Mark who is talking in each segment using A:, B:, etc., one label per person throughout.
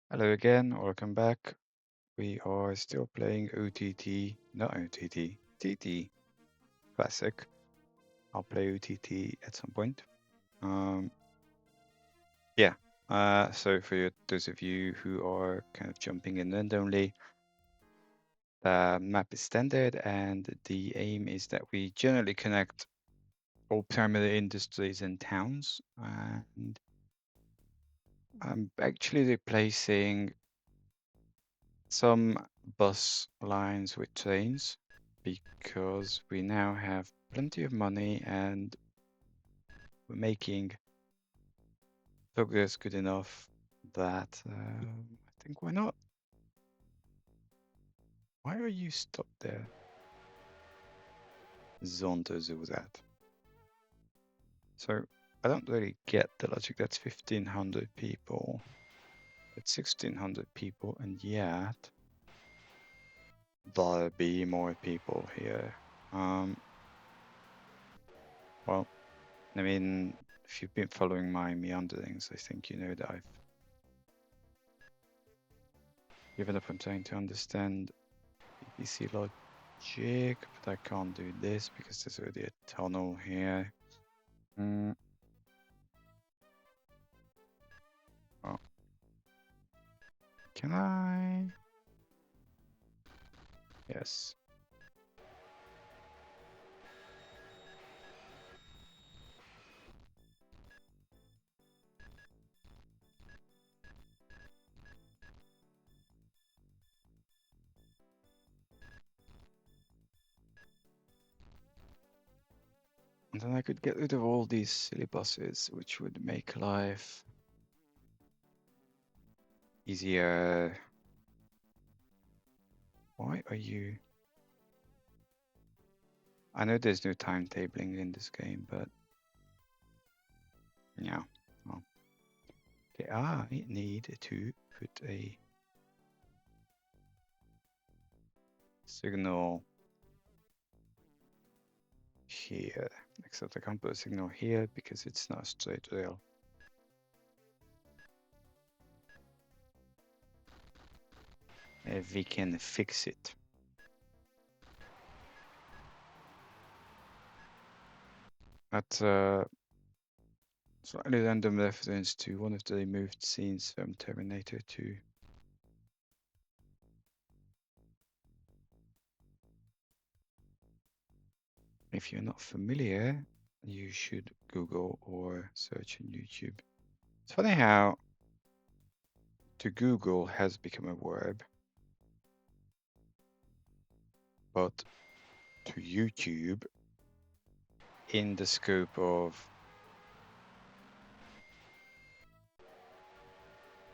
A: Hello again, welcome back. We are still playing OTT, not OTT, TT Classic. I'll play OTT at some point. Um, yeah, so for those of you who are kind of jumping in randomly, the map is standard and the aim is that we generally connect all primary industries and towns. And I'm actually replacing some bus lines with trains because we now have plenty of money and we're making progress good enough that I think why not? Why are you stopped there? Zonta that. So I don't really get the logic. That's 1,500 people. That's 1,600 people, and yet there'll be more people here. Well, I mean, if you've been following my meanderings, I think you know that I've given up on trying to understand BBC logic, but I can't do this because there's already a tunnel here. Oh. Can I? Yes. And then I could get rid of all these silly buses, which would make life easier. Why are you? I know there's no timetabling in this game, but yeah. Well, okay, I need to put a signal here, except I can't put a signal here because it's not a straight rail. If we can fix it. That's slightly random reference to one of the removed scenes from Terminator 2. If you're not familiar, you should Google or search on YouTube. It's funny how to Google has become a verb, but to YouTube, in the scope of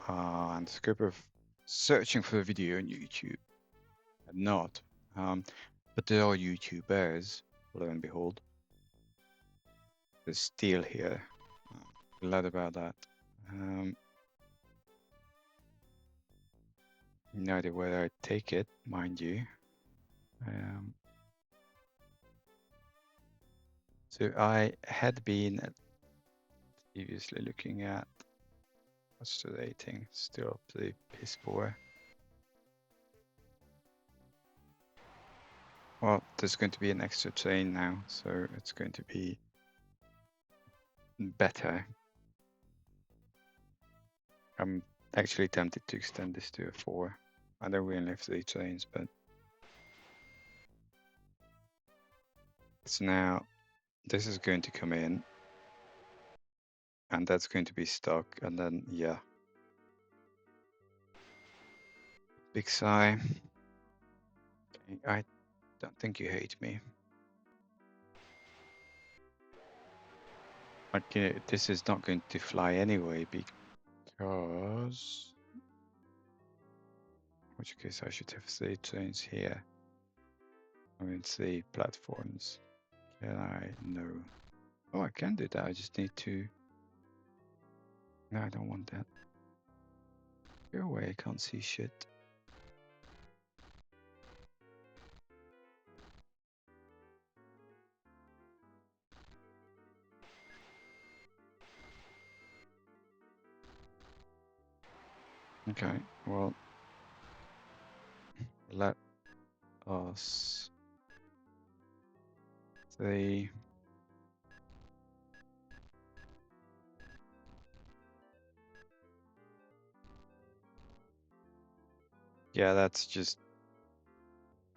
A: and the scope of searching for a video on YouTube, not. But there are YouTubers, lo and behold. There's Steel here. Glad about that. No idea where I'd take it, mind you. So I had been previously looking at what's the rating? Still pretty piss poor. Well, there's going to be an extra train now, so it's going to be better. I'm actually tempted to extend this to a 4. I know we only have 3 trains, but so now this is going to come in, and that's going to be stuck, and then yeah. Big sigh. Okay, I don't think you hate me. Okay, this is not going to fly anyway because, in which case I should have 3 trains here. I mean 3 platforms. Can I? No. Oh, I can do that. I just need to. No, I don't want that. Go away. I can't see shit. Okay, well, let us say yeah, that's just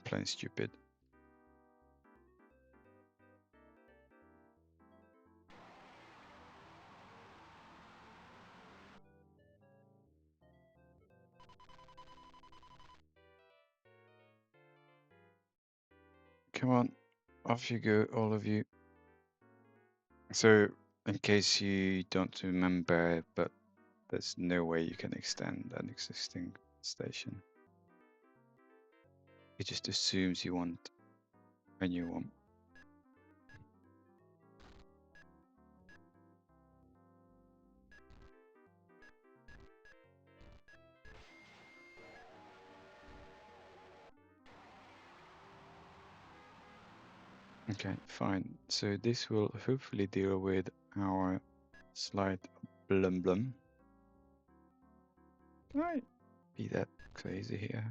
A: plain stupid. Come on, off you go, all of you. So, in case you don't remember, but there's no way you can extend an existing station. It just assumes you want a new one. Okay, fine. So this will hopefully deal with our slight blum blum. Can I be that crazy here?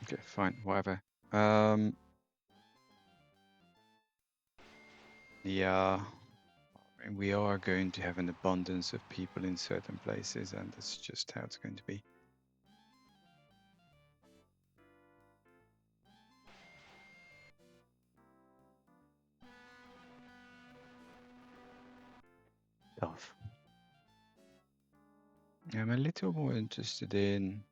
A: Okay, fine, whatever. Yeah, and we are going to have an abundance of people in certain places, and that's just how it's going to be. Tough. I'm a little more interested in.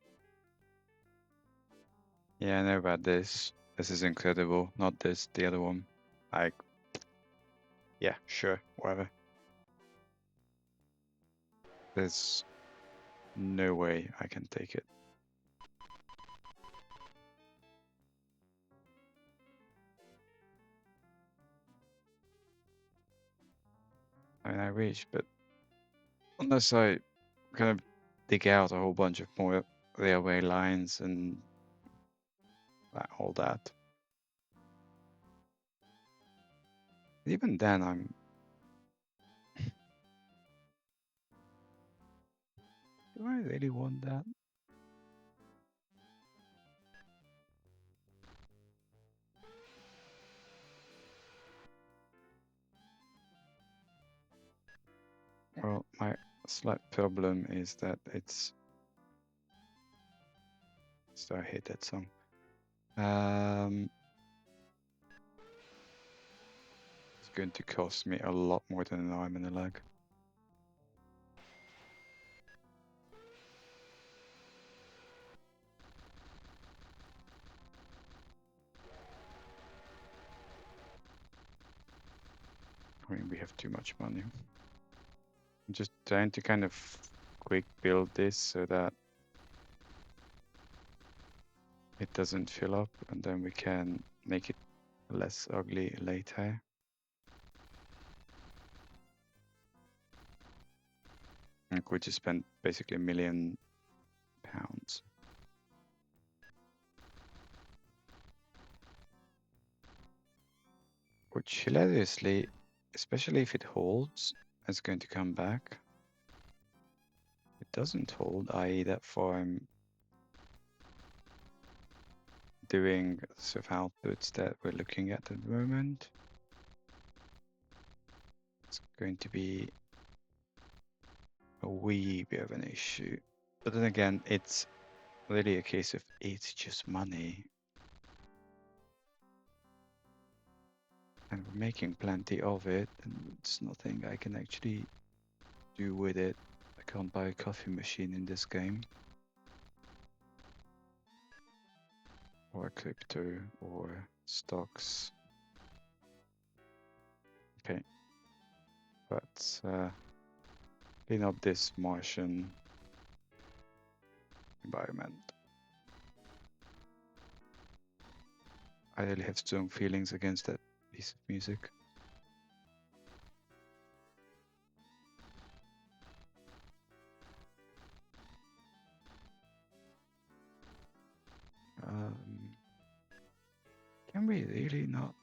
A: Yeah, I know about this. This is incredible. Not this, the other one. Like, yeah, sure, whatever. There's no way I can take it. I mean, I wish, but unless I kind of dig out a whole bunch of more railway lines and all that. Even then, I'm. Do I really want that? Well, my slight problem is that it's. So I hate that song. It's going to cost me a lot more than an arm and a leg. I mean, we have too much money. I'm just trying to kind of quick build this so that it doesn't fill up, and then we can make it less ugly later. Like we just spent basically £1 million. Which hilariously, especially if it holds, is going to come back. It doesn't hold, i.e. that farm doing sort of outputs that we're looking at the moment. It's going to be a wee bit of an issue. But then again, it's really a case of it's just money. And we're making plenty of it, and it's nothing I can actually do with it. I can't buy a coffee machine in this game. Or crypto, or stocks. Okay. But clean up this Martian environment. I really have strong feelings against that piece of music. Can we really not?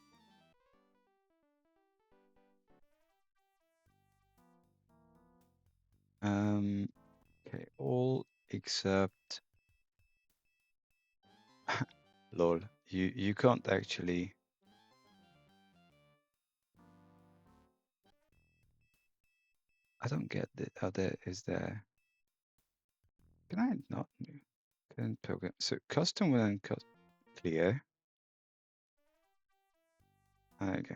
A: Okay, all except lol. You can't actually. I don't get that. How there is there? Can I not? Can program so custom will clear. Okay.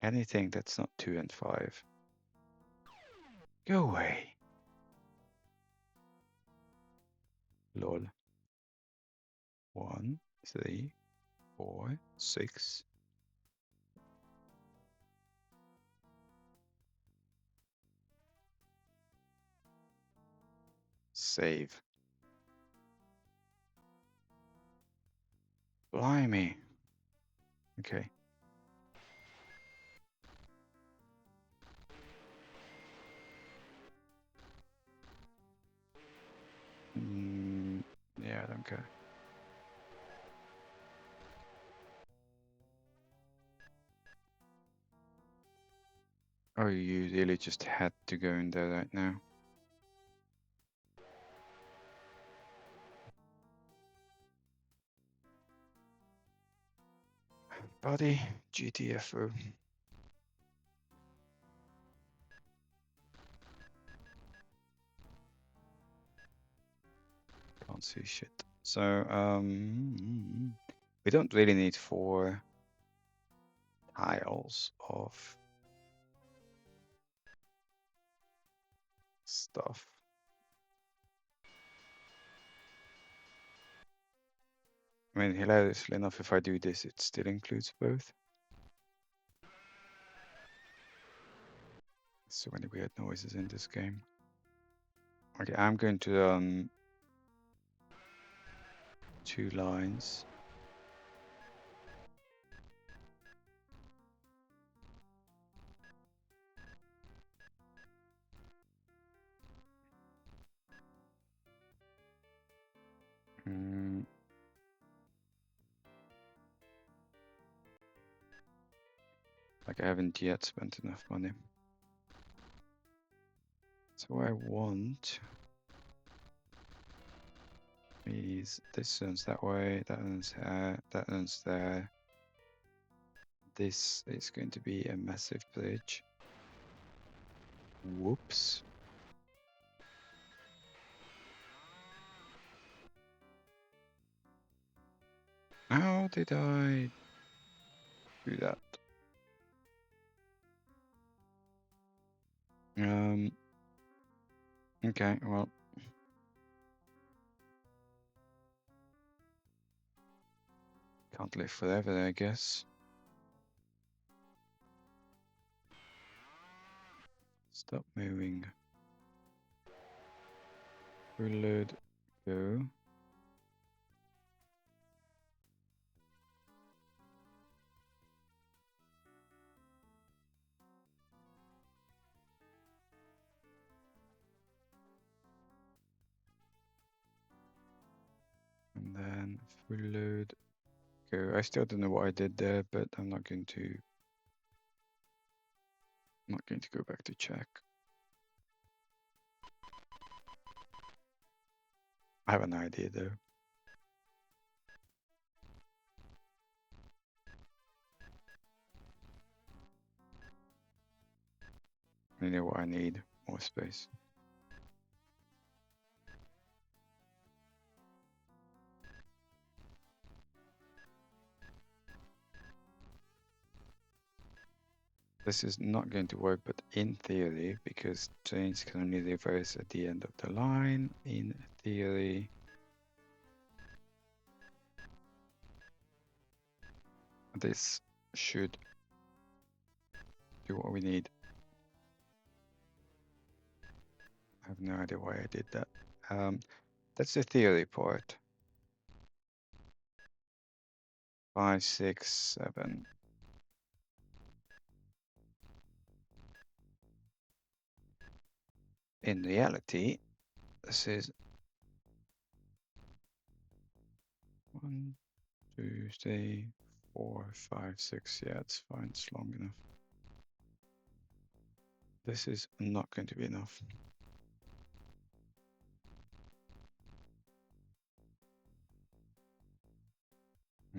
A: Anything that's not 2 and 5. Go away. Lol. 1, 3, 4, 6. Save. Blimey. Okay. Yeah, I don't care. Oh, you really just had to go in there right now. Buddy, GTFO. Can't see shit. So, we don't really need 4 tiles of stuff. I mean, hilariously enough, if I do this, it still includes both. So many weird noises in this game. Okay, I'm going to 2 lines. Like I haven't yet spent enough money. So I want is this runs that way, that runs there, that runs there. This is going to be a massive bridge. Whoops. How did I do that? Okay, well. Can't live forever, I guess. Stop moving. Reload. Go. And then reload. Go. I still don't know what I did there, but I'm not going to go back to check. I have an idea though. You know what I need? More space. This is not going to work, but in theory, because trains can only reverse at the end of the line, in theory, this should do what we need. I have no idea why I did that. That's the theory part. 5, 6, 7. In reality, this is 1, 2, 3, 4, 5, 6. Yeah, it's fine. It's long enough. This is not going to be enough.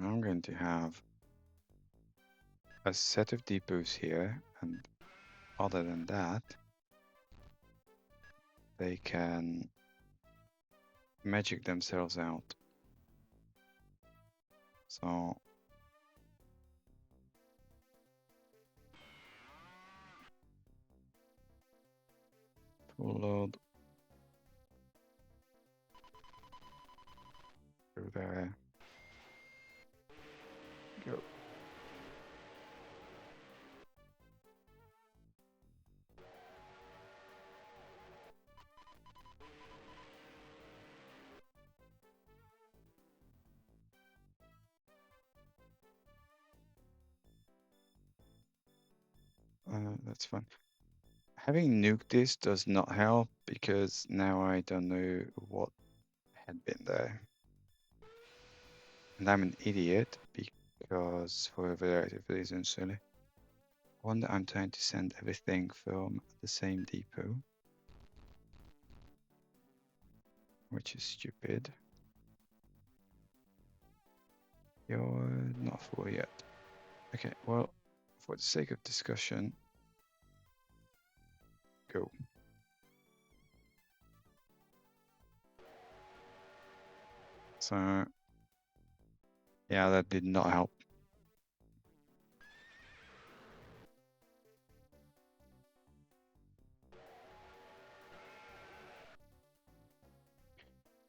A: I'm going to have a set of depots here, and other than that, they can magic themselves out. So full load. Go there. Go. That's fun. Having nuked this does not help because now I don't know what had been there. And I'm an idiot because for a variety of reasons, really. One, I'm trying to send everything from the same depot, which is stupid. You're not full yet. Okay, well, for the sake of discussion, go. So, yeah, that did not help.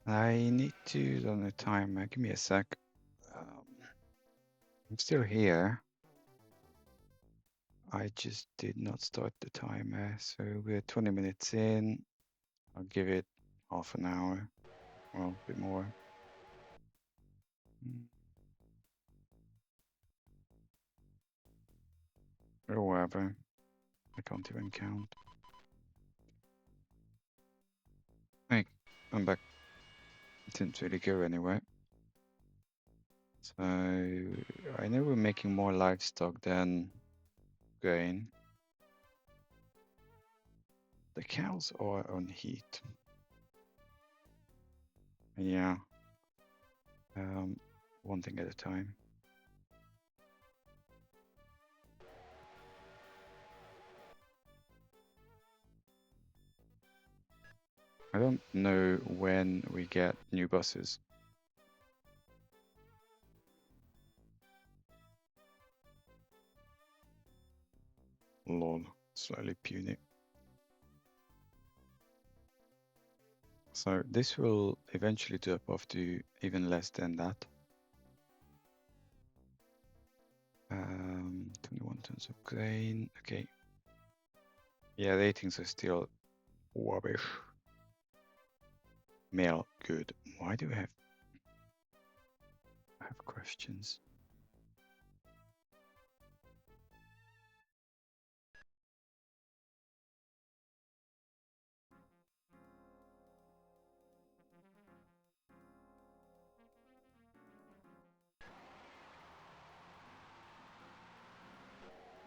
A: I need to run a timer. Give me a sec. I'm still here. I just did not start the timer, so we're 20 minutes in. I'll give it half an hour, well, a bit more. Or whatever. I can't even count. Hey, I'm back. It didn't really go anywhere. So I know we're making more livestock than grain. The cows are on heat. Yeah. One thing at a time. I don't know when we get new buses. Lol, slightly puny. So this will eventually drop off to even less than that. 21 tons of grain. Okay. Yeah, ratings are still rubbish. Mail, good. Why do I have questions?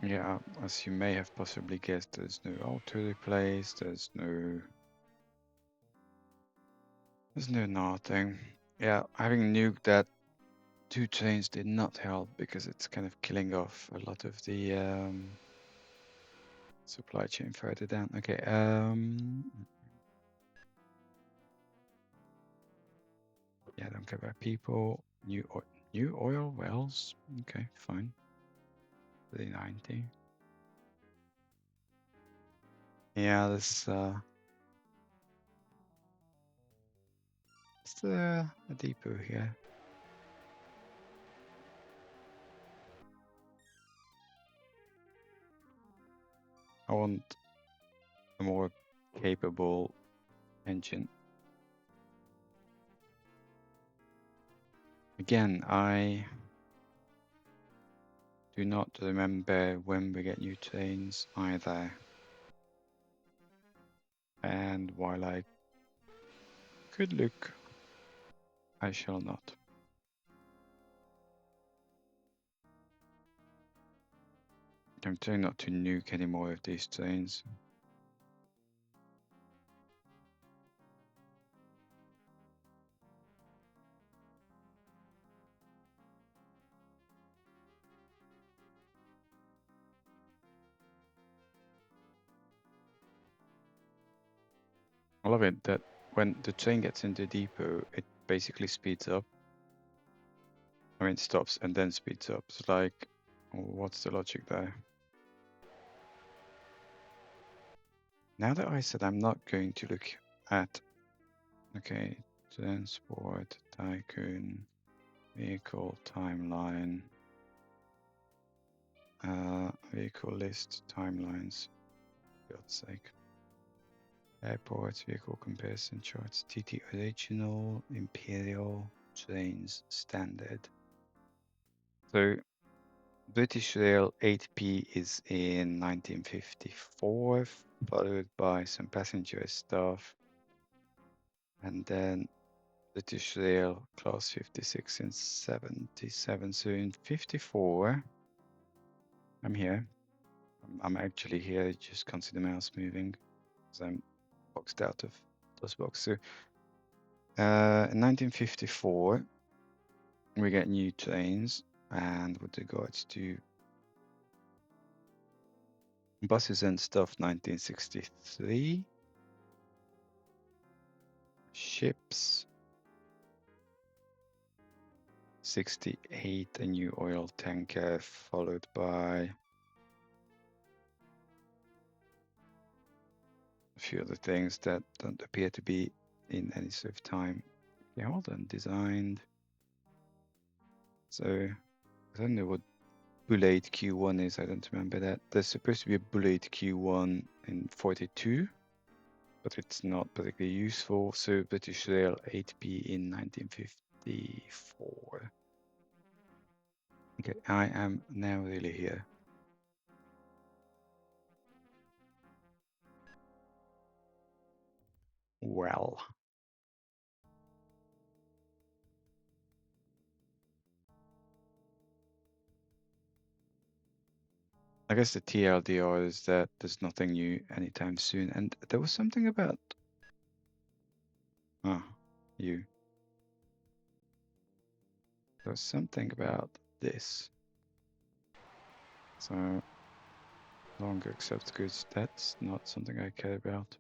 A: Yeah, as you may have possibly guessed, there's no auto replace, there's no nothing. Yeah, having nuked that 2 trains did not help because it's kind of killing off a lot of the supply chain further down. Okay, yeah, don't care about people. New oil wells. Okay, fine. 390. Yeah, this it's a depot here. I want a more capable engine. Again, I do not remember when we get new trains either. And while I could look, I shall not. I'm trying not to nuke any more of these trains. I love it that when the train gets into depot, it basically speeds up. I mean, it stops and then speeds up. It's like, what's the logic there? Now that I said I'm not going to look at, okay, Transport Tycoon, vehicle timeline, vehicle list timelines, for God's sake. Airports, vehicle comparison charts, TT original, Imperial, trains, standard. So British Rail 8P is in 1954, followed by some passenger stuff. And then British Rail Class 56 in 77. So in 54, I'm here. I'm actually here. I just can't see the mouse moving because I'm boxed out of those boxes. So in 1954, we get new trains. And with regards to buses and stuff, 1963. Ships. 68, a new oil tanker, followed by a few other things that don't appear to be in any sort of time. Yeah, hold on, designed. So, I don't know what Bullet Q1 is, I don't remember that. There's supposed to be a Bullet Q1 in 42, but it's not particularly useful. So, British Rail 8B in 1954. Okay, I am now really here. Well. I guess the TLDR is that there's nothing new anytime soon. And there was something about... Oh, you. There was something about this. So, longer accept goods. That's not something I care about.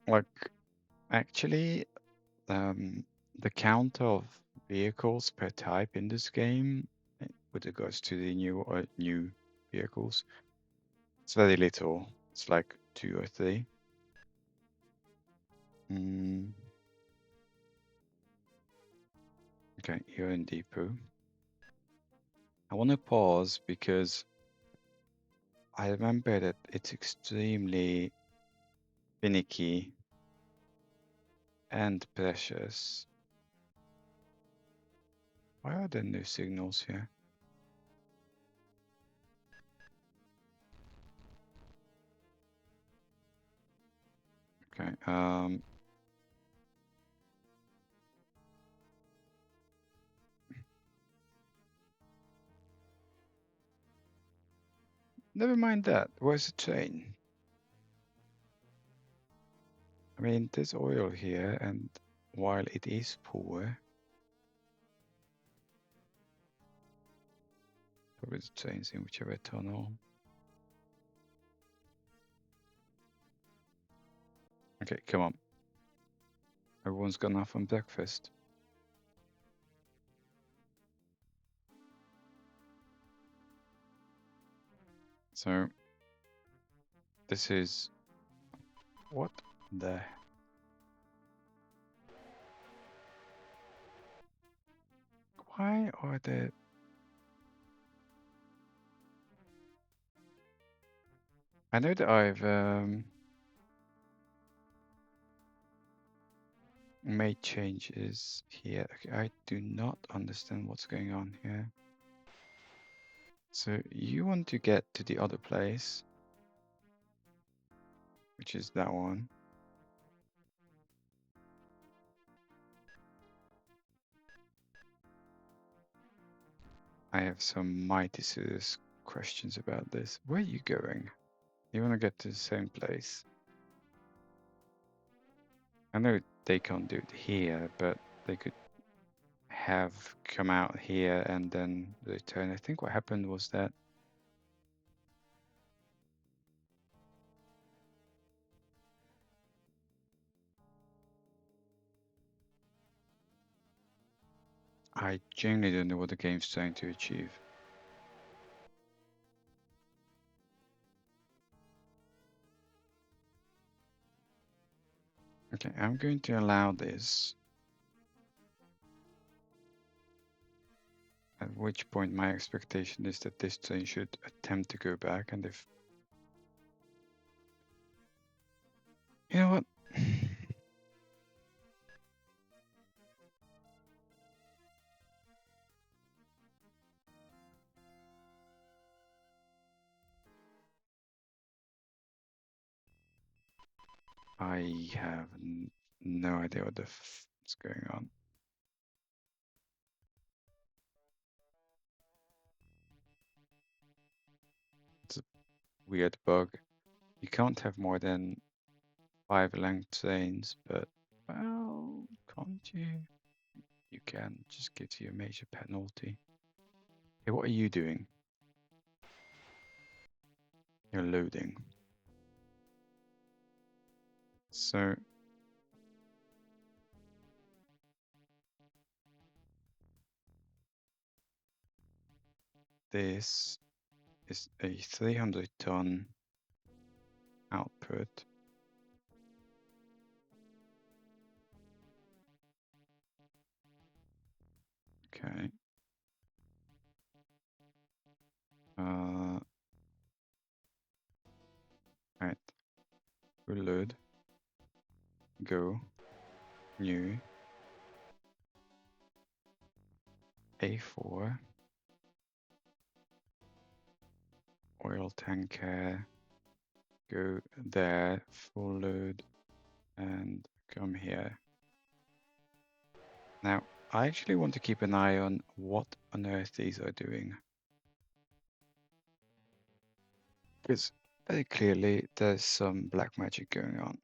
A: Like, actually, the count of vehicles per type in this game, with regards to the new vehicles, it's very little. It's like 2 or 3. Okay, you're in depot. I want to pause because I remember that it's extremely finicky and precious. Why are there no signals here? Okay, never mind that. Where's the train? I mean, there's oil here, and while it is poor, probably the train's in whichever tunnel. Okay, come on. Everyone's gone off on breakfast. So, this is... What the... Why are there... I know that I've made changes here. Okay, I do not understand what's going on here. So you want to get to the other place, which is that one. I have some mighty serious questions about this. Where are you going? You want to get to the same place? I know they can't do it here, but they could have come out here and then return. I think what happened was that I genuinely don't know what the game's trying to achieve. Okay, I'm going to allow this. At which point my expectation is that this train should attempt to go back, and if... You know what? I have no idea what the is going on. It's a weird bug. You can't have more than 5 length trains, but, well, can't you? You can. Just gives you a major penalty. Hey, what are you doing? You're loading. So this is a 300-ton output. Okay. Right. Reload. Go. New. A4. Oil tanker. Go there. Full load. And come here. Now, I actually want to keep an eye on what on earth these are doing. Because very clearly there's some black magic going on.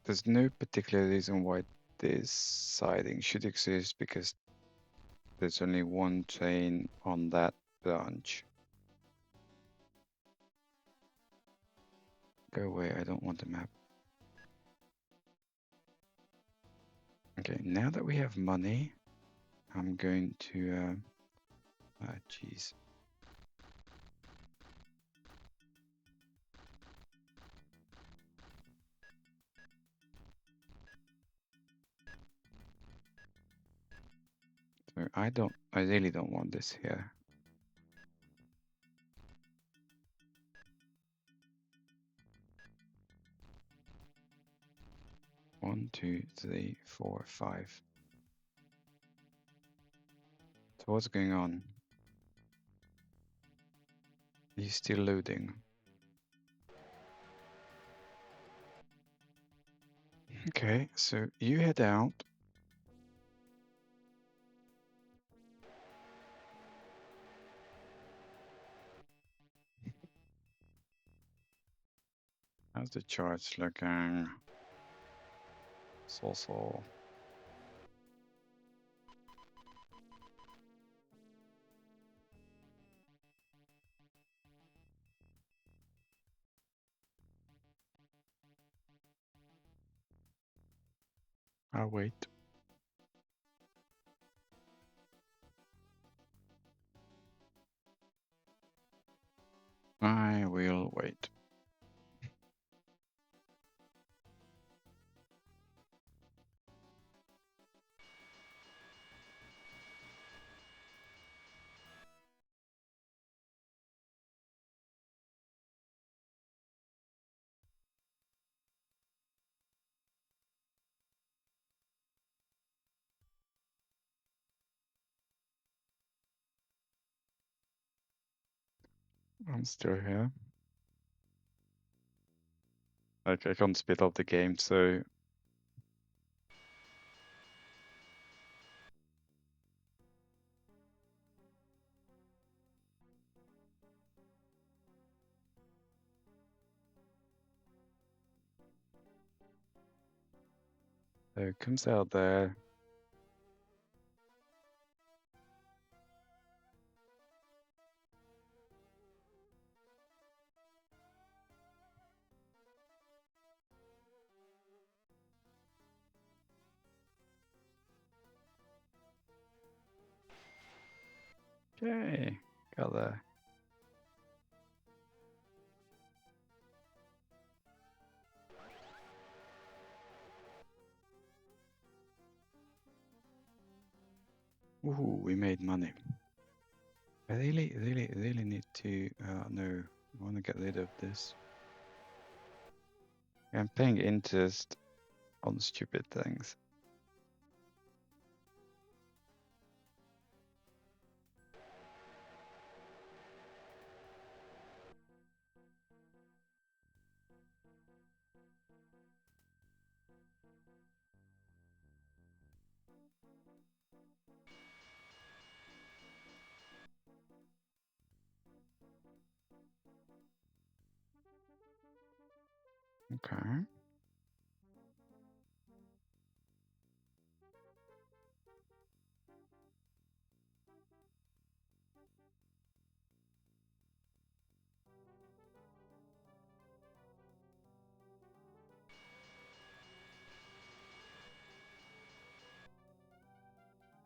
A: There's no particular reason why this siding should exist because there's only one train on that branch. Go away, I don't want the map. Okay, now that we have money, I'm going to... jeez. So I really don't want this here. One, two, three, four, five. So what's going on? He's still loading. Okay, so you head out. How's the charts looking? So. I'll wait. I will wait. I'm still here. Like, I can't speed up the game, so... So it comes out there. Okay, got there. Ooh, we made money. I really need to... no, I want to get rid of this. I'm paying interest on stupid things. Okay.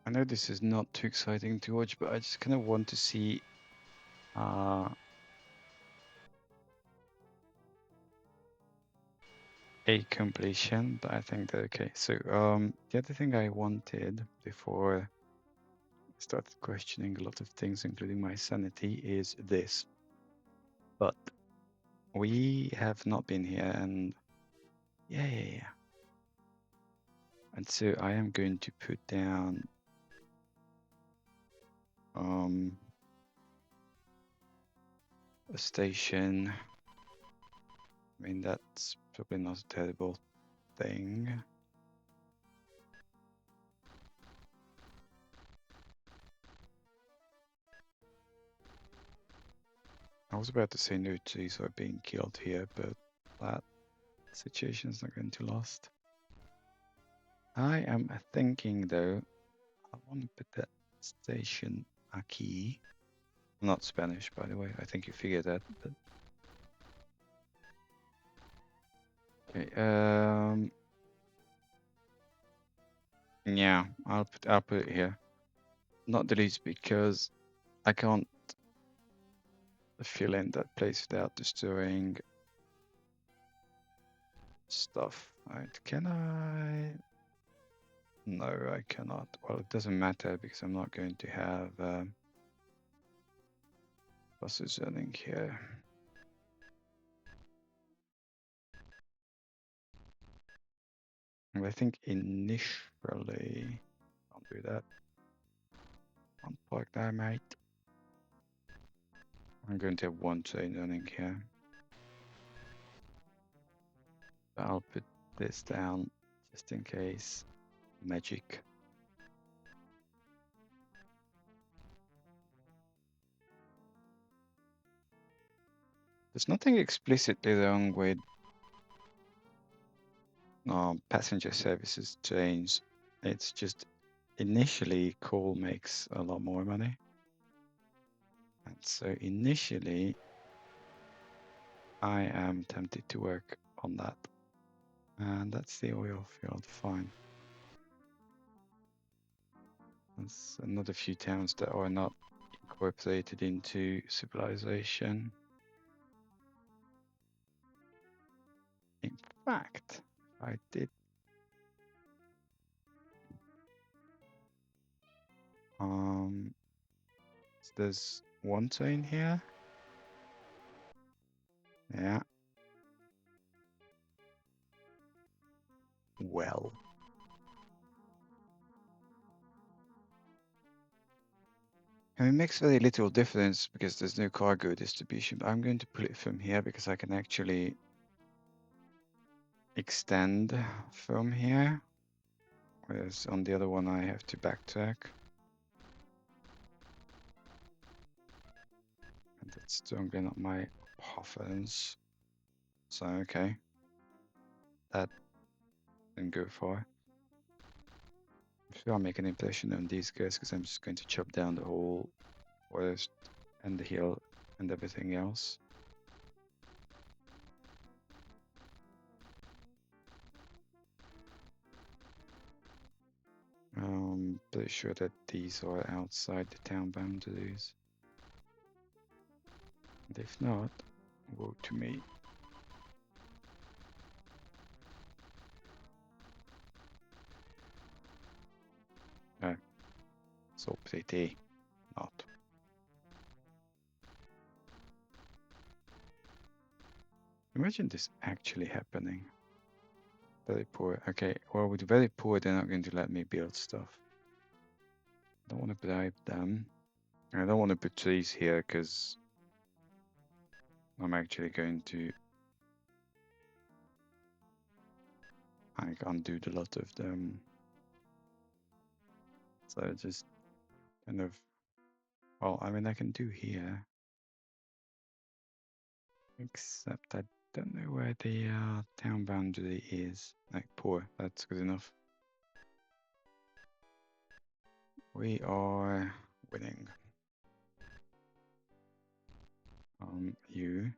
A: I know this is not too exciting to watch, but I just kind of want to see a completion, but I think that okay. So the other thing I wanted before I started questioning a lot of things, including my sanity, is this. But we have not been here, and yeah. And so I am going to put down a station. I mean, that's probably not a terrible thing. I was about to say no trees are being killed here, but that situation is not going to last. I am thinking though, I want to put that station aquí. Not Spanish, by the way. I think you figured that. But... Okay. Yeah, I'll put it here. Not the least because I can't fill in that place without destroying stuff. Right? Can I? No, I cannot. Well, it doesn't matter because I'm not going to have buses running here. And I think initially, I'll do that. Unplug that, mate. I'm going to have one train running here. I'll put this down just in case. Magic. There's nothing explicitly wrong with passenger services trains. It's just initially coal makes a lot more money. And so initially I am tempted to work on that. And that's the oil field, fine. There's another few towns that are not incorporated into civilization. In fact, I did so there's one train here. Yeah. Well. And it makes very little difference because there's no cargo distribution. I'm going to pull it from here because I can actually extend from here. Whereas on the other one, I have to backtrack. And that's strongly not my preference. So, okay. That didn't go far. I'm sure I'll make an impression on these guys because I'm just going to chop down the whole forest and the hill and everything else. Pretty sure that these are outside the town boundaries. And if not, woe to me. Oh, so pretty. Not. Imagine this actually happening. Very poor. Okay, well, with very poor, they're not going to let me build stuff. I don't want to bribe them. I don't want to put trees here because I'm actually going to undo a lot of them. So just kind of, well, I mean, I can do here. Except I don't know where the town boundary is. Like, poor, that's good enough. We are winning. You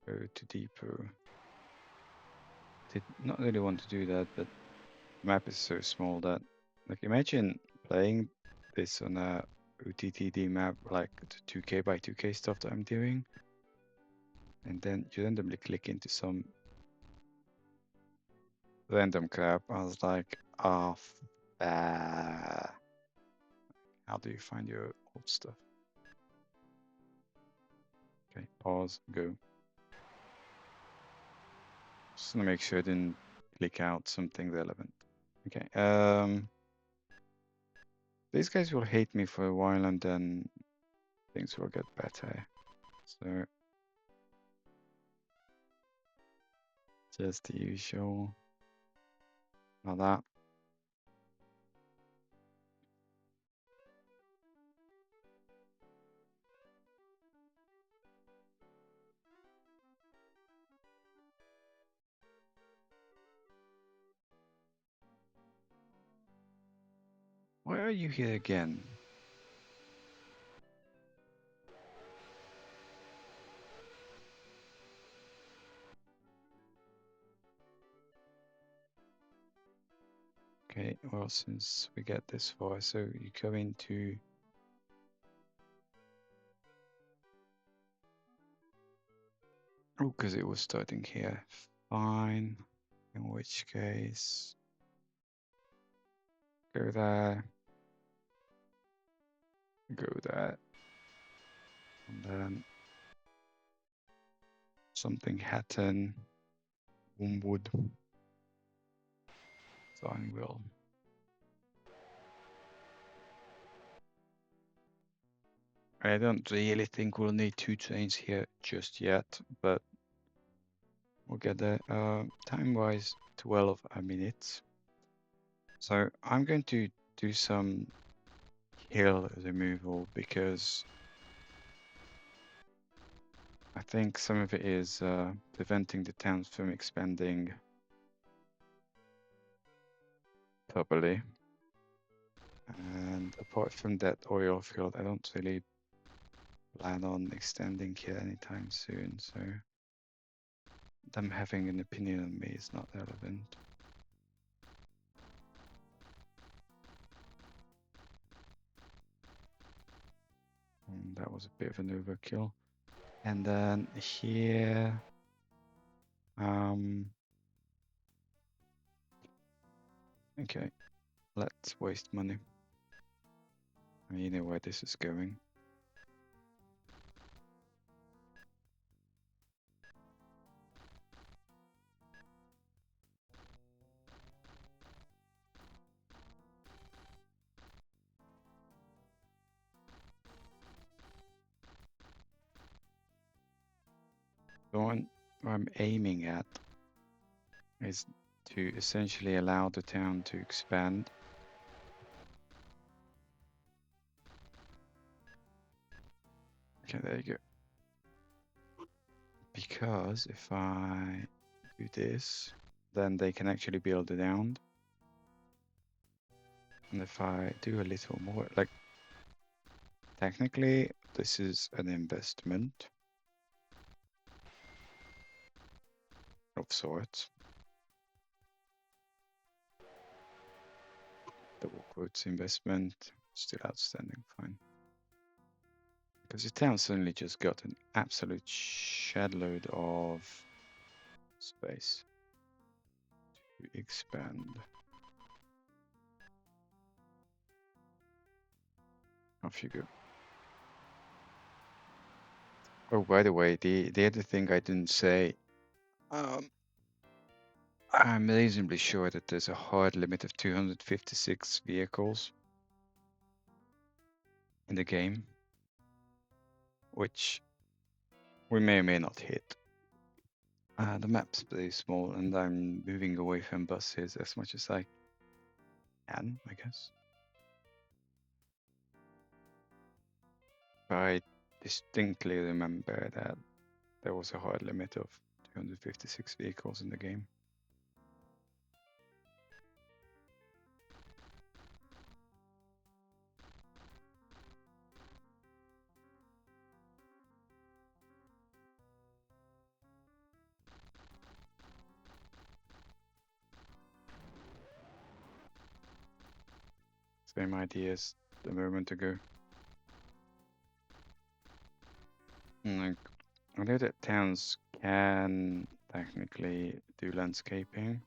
A: go to depot. Did not really want to do that, but the map is so small that, like, imagine playing this on a OTTD map, like the 2K by 2K stuff that I'm doing, and then you randomly click into some random crap. I was like, ah, how do you find your old stuff? Okay, pause, go. Just gonna make sure I didn't click out something relevant. Okay, these guys will hate me for a while and then things will get better. So, just the usual. Like that. Why are you here again? Okay, well, since we get this far, so you go into... Oh, because it was starting here. Fine. In which case... Go there. Go there. And then... Something Hatton. Wormwood. Fine, will. I don't really think we'll need 2 trains here just yet, but we'll get there. Time-wise, 12 minutes. So I'm going to do some hill removal because I think some of it is preventing the towns from expanding properly. And apart from that oil field, I don't really plan on extending here anytime soon, so them having an opinion on me is not relevant. And that was a bit of an overkill. And then here, okay, let's waste money. I mean, you know where this is going. The one I'm aiming at is to essentially allow the town to expand. Okay, there you go. Because if I do this, then they can actually build it down. And if I do a little more, like, technically, this is an investment of sorts. Double quotes investment, still outstanding, fine. Because the town suddenly just got an absolute shedload of space to expand. Off you go. Oh, by the way, the other thing I didn't say, I'm reasonably sure that there's a hard limit of 256 vehicles in the game, which we may or may not hit. The map's pretty small, and I'm moving away from buses as much as I can, I guess. I distinctly remember that there was a hard limit of 256 vehicles in the game. Same idea as a moment ago. Like, I know that towns can technically do landscaping.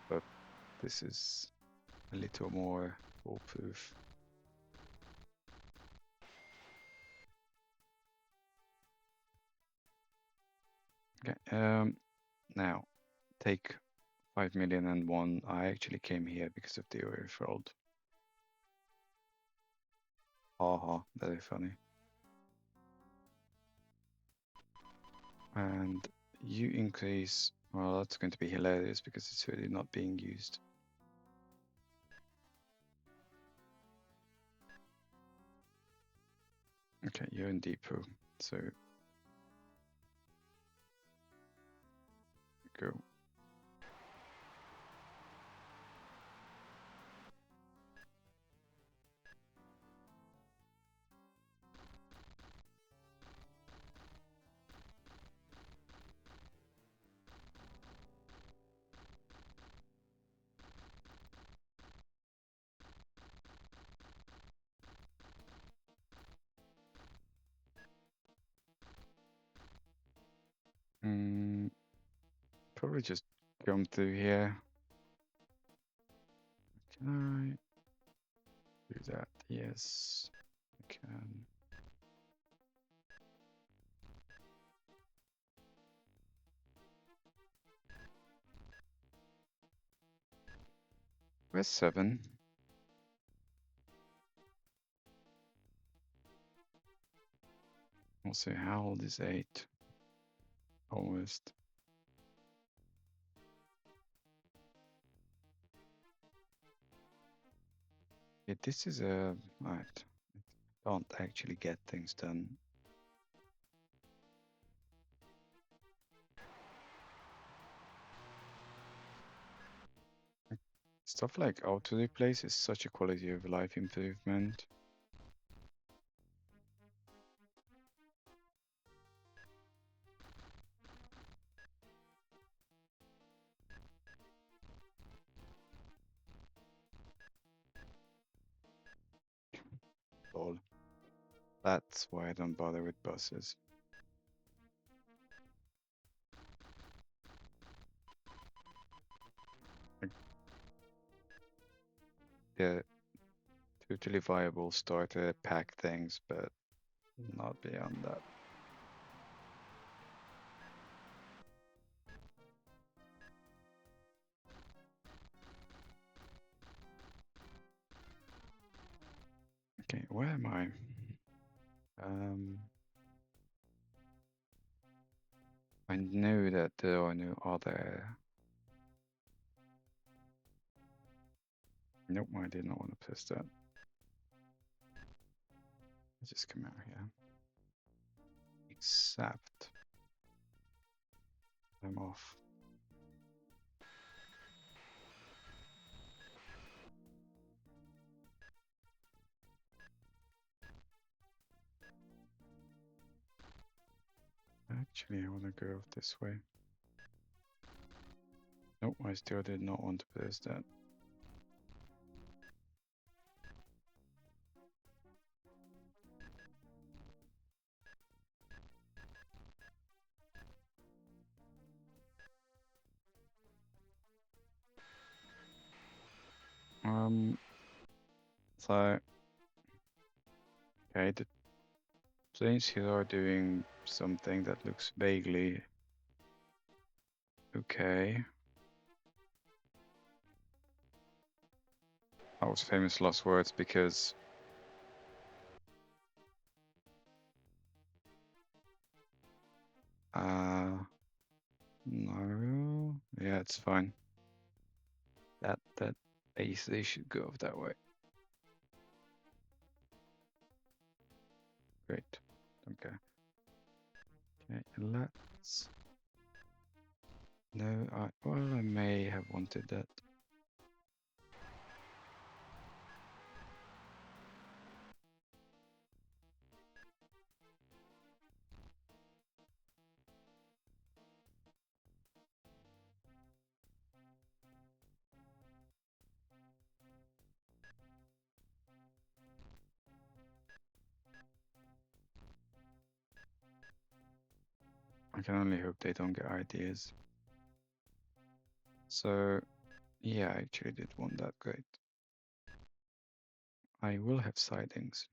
A: But this is a little more foolproof. Okay, now take 5,000,001. I actually came here because of the oil fraud. Haha, very funny. And you increase, well, that's going to be hilarious because it's really not being used. Okay, you're in depot, so go. Probably just come through here. Can I do that? Yes, I can. Where's 7? Also, how old is 8? Almost. Yeah, this is a... Right. Can't actually get things done. Stuff like auto replace is such a quality of life improvement. Lol. That's why I don't bother with buses. Like, they're totally viable starter pack things, but not beyond that. Okay, where am I? I know that there are no other. Nope, I did not want to press that. Let's just come out here. Except I'm off. Actually, I want to go off this way. Nope, I still did not want to press that. So, okay, the planes here are doing something that looks vaguely okay. That was famous last words because no, yeah, it's fine. That base they should go off that way. Great. Okay. Okay, let's. No, well, I may have wanted that. I can only hope they don't get ideas. So, yeah, I actually did want that. Great. I will have sidings.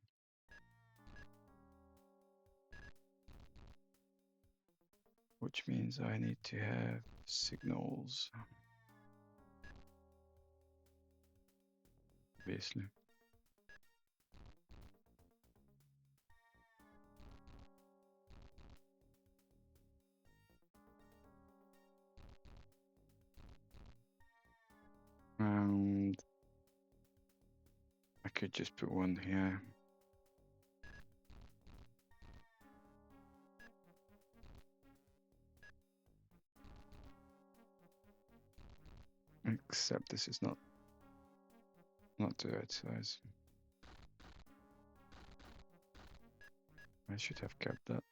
A: Which means I need to have signals. Obviously. And I could just put one here. Except this is not the right size. I should have kept that.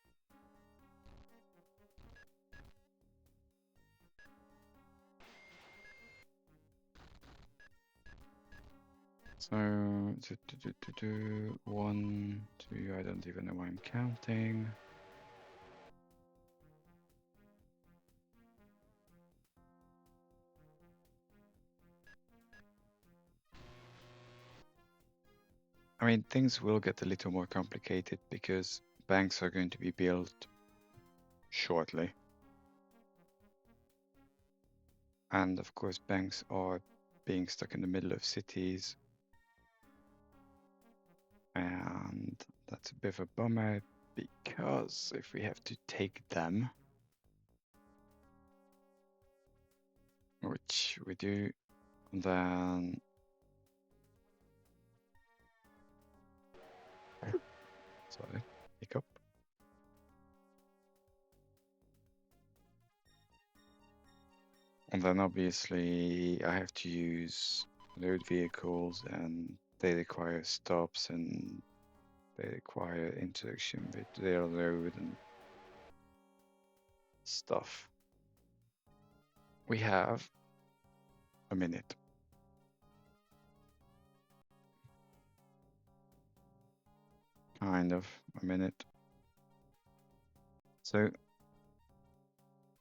A: So, 1, 2, I don't even know why I'm counting. I mean, things will get a little more complicated because banks are going to be built shortly. And of course, banks are being stuck in the middle of cities. And that's a bit of a bummer because if we have to take them, which we do, then sorry, hiccup. And then obviously I have to use load vehicles and they require stops and they require interaction with their load and stuff. We have a minute. Kind of a minute. So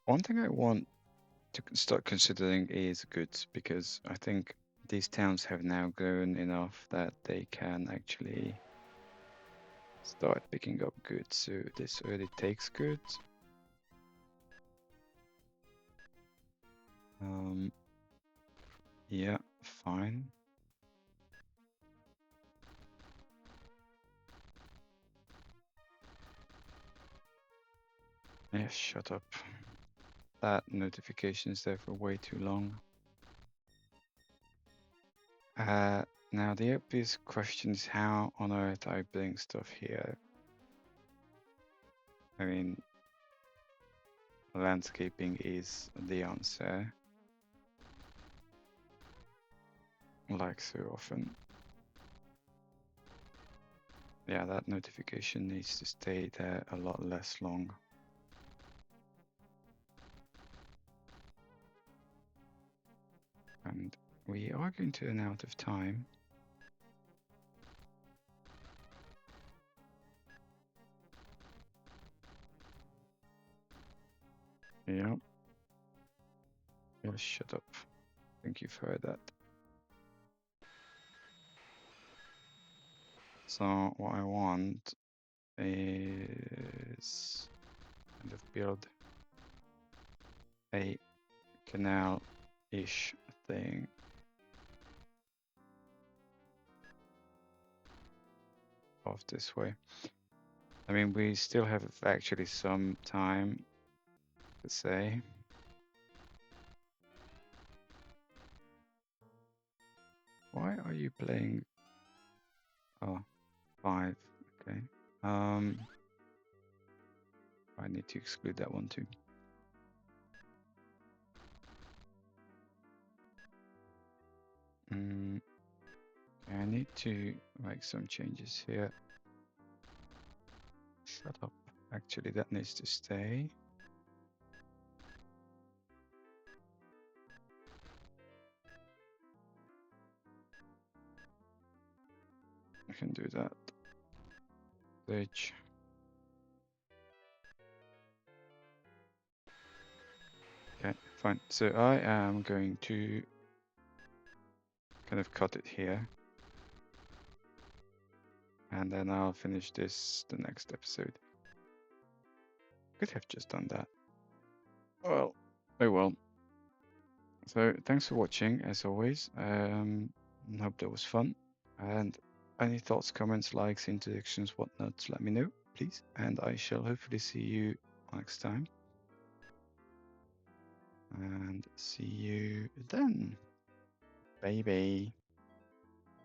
A: one thing I want to start considering is goods, because I think these towns have now grown enough that they can actually start picking up goods. So this already takes goods. Yeah, fine. shut up. That notification is there for way too long. Now the obvious question is how on earth are I putting stuff here? I mean, landscaping is the answer, like so often. Yeah, that notification needs to stay there a lot less long. And we are going to run out of time. Yeah. Yeah, shut up. I think you've heard that. So what I want is kind of build a canal-ish thing. Off this way. I mean, we still have actually some time to say. Why are you playing? Oh, 5. Okay. I need to exclude that one too. I need to make some changes here. Shut up. Actually, that needs to stay. I can do that. Stage. Okay, fine. So I am going to kind of cut it here. And then I'll finish this the next episode. Could have just done that. Well, oh well. So thanks for watching as always. Hope that was fun. And any thoughts, comments, likes, interactions, whatnot, let me know, please. And I shall hopefully see you next time. And see you then. Bye bye.